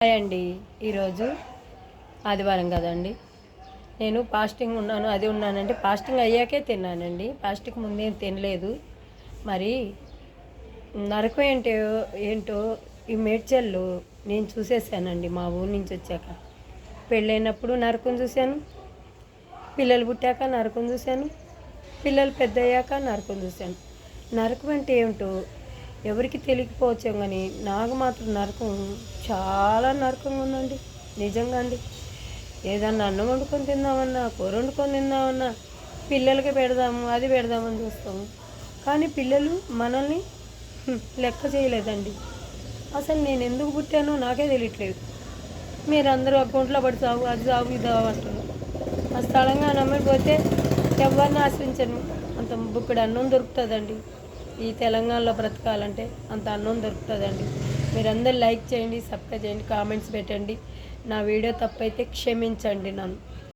Hi అండి. ఈరోజు ఆదివారం కదండి. నేను ఫాస్టింగ్ ఉన్నాను. అది ఉన్నానంటే ఫాస్టింగ్ అయ్యాకే తిన్నానండి. ఫాస్టింగ్ ముందేం తినలేదు. మరి నరకం ఏంటో ఈ మేడ్చల్లో నేను చూసేసానండి. మా ఊరి నుంచి వచ్చాక పెళ్ళైనప్పుడు నరకం చూశాను, పిల్లలు పుట్టాక నరకం చూశాను, పిల్లలు పెద్దయ్యాక నరకం చూశాను. నరకం అంటే ఏమిటో ఎవరికి తెలియకపోవచ్చాం కానీ నాకు మాత్రం నరకం చాలా నరకంగా ఉందండి. నిజంగా అండి. ఏదన్నా అన్నం వండుకొని తిందామన్నా, కూర వండుకొని తిందామన్నా పిల్లలకి పెడదాము, అది పెడదామని చూస్తాము. కానీ పిల్లలు మనల్ని లెక్క చేయలేదండి. అసలు నేను ఎందుకు పుట్టానో నాకే తెలియట్లేదు. మీరందరూ అకౌంట్లో పడి సాగు, అది సాగు, ఇది సాగు అంటున్నారు. ఆ స్థలంగా నమ్మిపోతే ఎవరిని ఆశ్రయించను. అంత బుక్కడు అన్నం దొరుకుతుందండి. ఈ తెలంగాణలో బ్రతకాలంటే అంత అన్నం దొరుకుతుందండి. మీరందరూ లైక్ చేయండి, సబ్స్క్రైబ్ చేయండి, కామెంట్స్ పెట్టండి. నా వీడియో తప్పైతే క్షమించండి నన్ను.